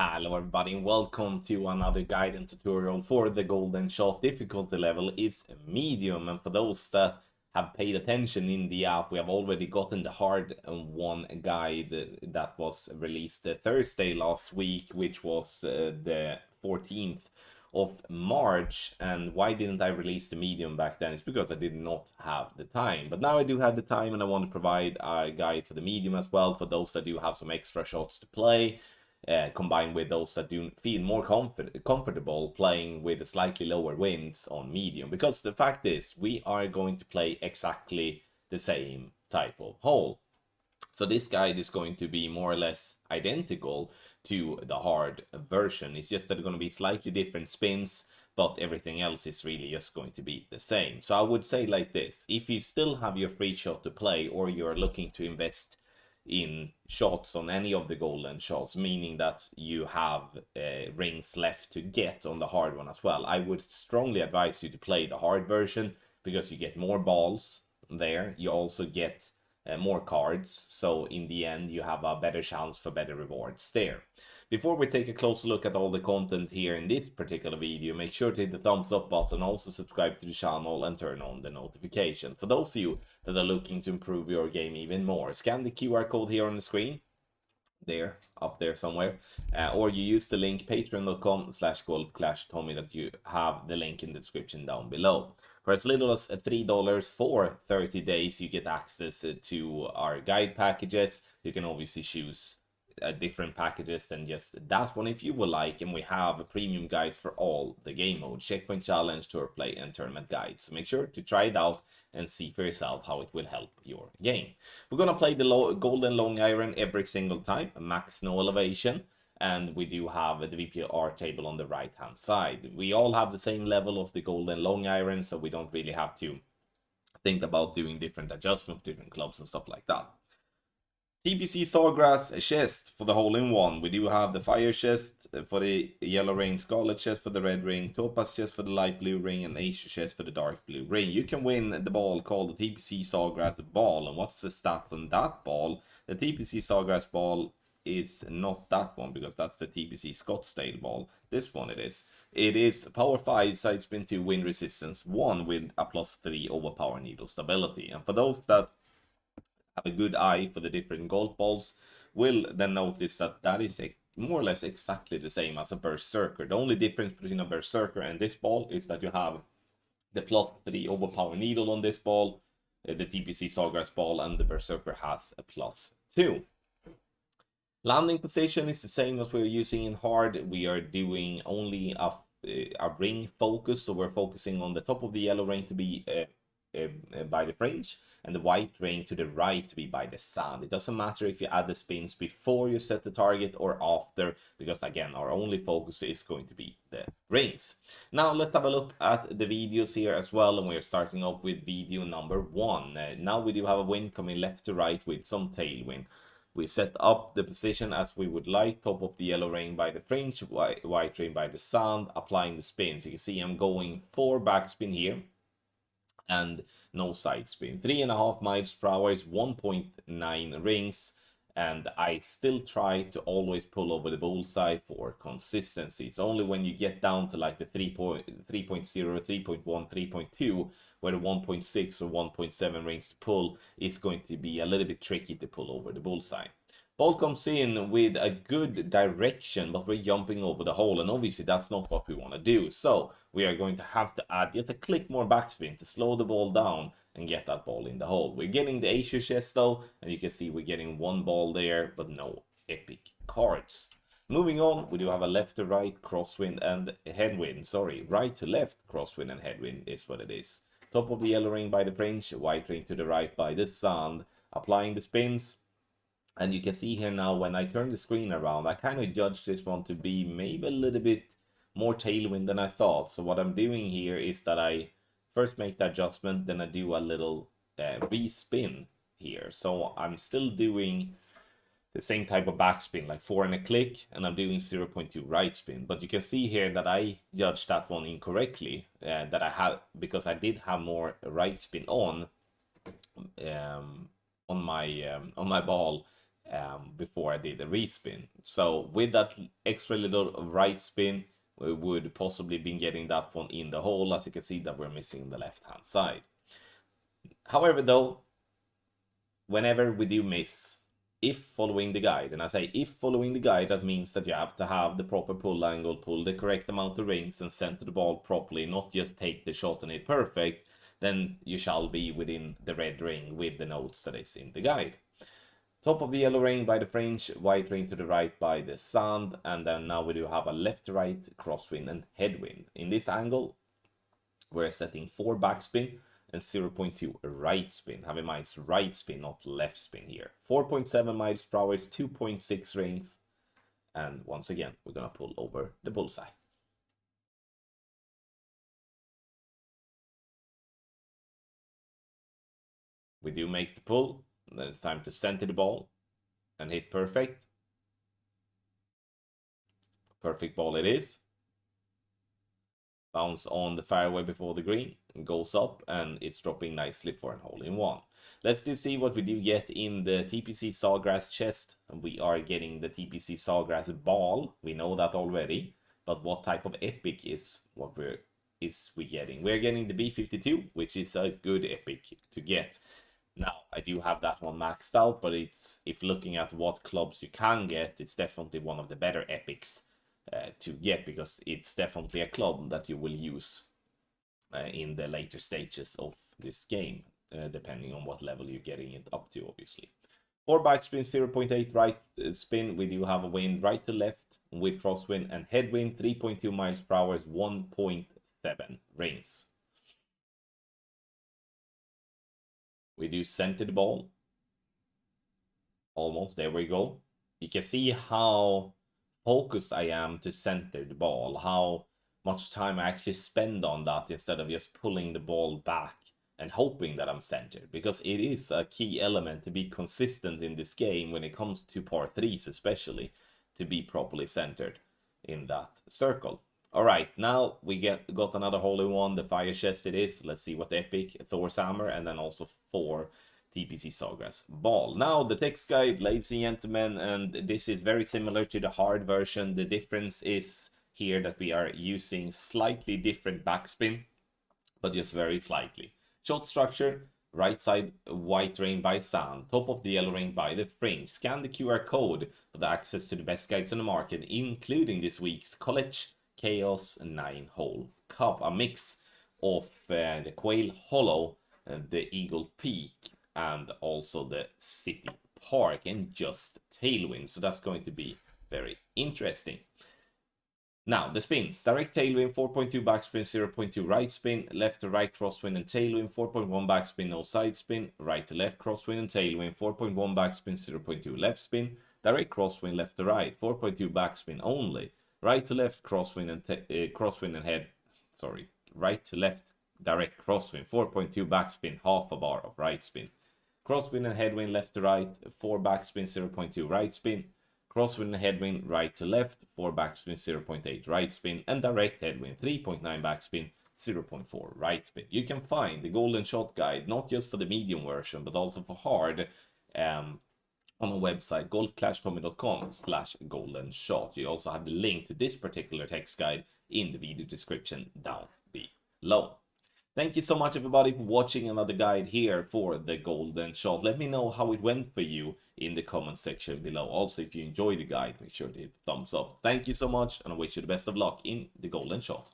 Hello everybody and welcome to another guide and tutorial for the golden shot. Difficulty level is medium, and for those that have paid attention in the app, we have already gotten the hard one guide that was released Thursday last week, which was the 14th of March. And why didn't I release the medium back then? It's because I did not have the time, but now I do have the time and I want to provide a guide for the medium as well, for those that do have some extra shots to play, combined with those that do feel more comfortable playing with slightly lower wins on medium. Because the fact is, we are going to play exactly the same type of hole. So this guide is going to be more or less identical to the hard version. It's just that it's going to be slightly different spins, but everything else is really just going to be the same. So I would say like this: if you still have your free shot to play, or you're looking to invest in shots on any of the golden shots, meaning that you have rings left to get on the hard one as well, I would strongly advise you to play the hard version, because you get more balls there. You also get more cards, so in the end you have a better chance for better rewards there. Before we take a closer look at all the content here in this particular video, make sure to hit the thumbs up button, also subscribe to the channel and turn on the notification. For those of you that are looking to improve your game even more, scan the QR code here on the screen, there, up there somewhere, or you use the link patreon.com/golfclashtommy that you have the link in the description down below. For as little as $3 for 30 days, you get access to our guide packages. You can obviously choose different packages than just that one if you would like, and we have a premium guide for all the game modes: checkpoint challenge, tour play, and tournament guides. So make sure to try it out and see for yourself how it will help your game. We're gonna play the golden long iron every single time, max no elevation, and we do have the VPR table on the right hand side. We all have the same level of the golden long iron, so we don't really have to think about doing different adjustments, different clubs and stuff like that. TPC Sawgrass chest for the hole-in-one. We do have the fire chest for the yellow ring, scarlet chest for the red ring, topaz chest for the light blue ring, and ace chest for the dark blue ring. You can win the ball called the TPC Sawgrass ball. And what's the stat on that ball? The TPC Sawgrass ball is not that one, because that's the TPC Scottsdale ball. This one it is. It is power 5, side spin 2, wind resistance 1 with a +3 over power needle stability. And for those that have a good eye for the different golf balls will then notice that that is more or less exactly the same as a berserker. The only difference between a berserker and this ball is that you have the +3 over power needle on this ball, the TPC Sawgrass ball, and the berserker has a +2. Landing position is the same as we're using in hard. We are doing only a ring focus, so we're focusing on the top of the yellow ring to be by the fringe, and the white ring to the right to be by the sand. It doesn't matter if you add the spins before you set the target or after, because again, our only focus is going to be the rings. Now let's have a look at the videos here as well, and we're starting off with video number 1. Now we do have a wind coming left to right with some tailwind. We set up the position as we would like: top of the yellow ring by the fringe, white ring by the sand, applying the spins. You can see I'm going 4 backspin here and no side spin. 3.5 miles per hour is 1.9 rings, and I still try to always pull over the bullseye for consistency. It's only when you get down to like the 3.0, 3.1, 3.2, where the 1.6 or 1.7 rings to pull is going to be a little bit tricky to pull over the bullseye. Ball comes in with a good direction, but we're jumping over the hole, and obviously that's not what we want to do. So we are going to have to add just a click more backspin to slow the ball down and get that ball in the hole. We're getting the ace chest though, and you can see we're getting 1 ball there, but no epic cards. Moving on, we do have a left to right crosswind and headwind. Sorry, right to left crosswind and headwind is what it is. Top of the yellow ring by the fringe, white ring to the right by the sand, applying the spins. And you can see here now, when I turn the screen around, I kind of judged this one to be maybe a little bit more tailwind than I thought. So what I'm doing here is that I first make the adjustment, then I do a little respin here. So I'm still doing the same type of backspin, like 4 and a click, and I'm doing 0.2 right spin. But you can see here that I judged that one incorrectly, that I had, because I did have more right spin on my ball, before I did the respin. So with that extra little right spin, we would possibly be getting that one in the hole. As you can see that we're missing the left hand side. However though, whenever we do miss, if following the guide, and I say if following the guide, that means that you have to have the proper pull angle, pull the correct amount of rings and center the ball properly, not just take the shot and hit perfect, then you shall be within the red ring with the notes that is in the guide. Top of the yellow ring by the fringe, white ring to the right by the sand, and then now we do have a left-right crosswind and headwind. In this angle, we're setting 4 backspin and 0.2 right spin. Have in mind it's right spin, not left spin here. 4.7 miles per hour is 2.6 rings. And once again, we're gonna pull over the bullseye. We do make the pull, and then it's time to center the ball and hit perfect. Perfect ball it is. Bounce on the fairway before the green, and goes up, and it's dropping nicely for an hole-in-one. Let's do see what we do get in the TPC Sawgrass chest. We are getting the TPC Sawgrass ball. We know that already, but what type of epic is what we getting? We're getting the B52, which is a good epic to get. Now, I do have that one maxed out, but it's, if looking at what clubs you can get, it's definitely one of the better epics to get, because it's definitely a club that you will use in the later stages of this game, depending on what level you're getting it up to, obviously. 4 backspin, 0.8 right spin. We do have a wind right to left with crosswind and headwind. 3.2 miles per hour is 1.7 rings. We do center the ball. Almost, there we go. You can see how focused I am to center the ball, how much time I actually spend on that instead of just pulling the ball back and hoping that I'm centered, because it is a key element to be consistent in this game when it comes to par 3s, especially to be properly centered in that circle. All right, now we got another hole-in-one, the fire chest it is. Let's see what epic, Thor's hammer, and then also 4 TPC Sawgrass ball. Now the text guide, ladies and gentlemen, and this is very similar to the hard version. The difference is here that we are using slightly different backspin, but just very slightly. Shot structure, right side white ring by sand, top of the yellow ring by the fringe. Scan the QR code for the access to the best guides on the market, including this week's College Chaos 9-hole cup, a mix of the Quail Hollow, the Eagle Peak, and also the City Park, and just tailwind. So that's going to be very interesting. Now, the spins. Direct tailwind, 4.2 backspin, 0.2 right spin, left to right crosswind and tailwind, 4.1 backspin, no side spin, right to left crosswind and tailwind, 4.1 backspin, 0.2 left spin, direct crosswind, left to right, 4.2 backspin only, right to left crosswind and head, sorry, right to left direct crosswind, 4.2 backspin, half a bar of right spin, crosswind and headwind, left to right, 4 backspin, 0.2 right spin, crosswind and headwind right to left, 4 backspin, 0.8 right spin, and direct headwind, 3.9 backspin, 0.4 right spin. You can find the golden shot guide, not just for the medium version, but also for hard, on the website golfclashtommy.com/golden shot. You also have the link to this particular text guide in the video description down below. Thank you so much, everybody, for watching another guide here for the golden shot. Let me know how it went for you in the comment section below. Also, if you enjoyed the guide, make sure to hit the thumbs up. Thank you so much, and I wish you the best of luck in the golden shot.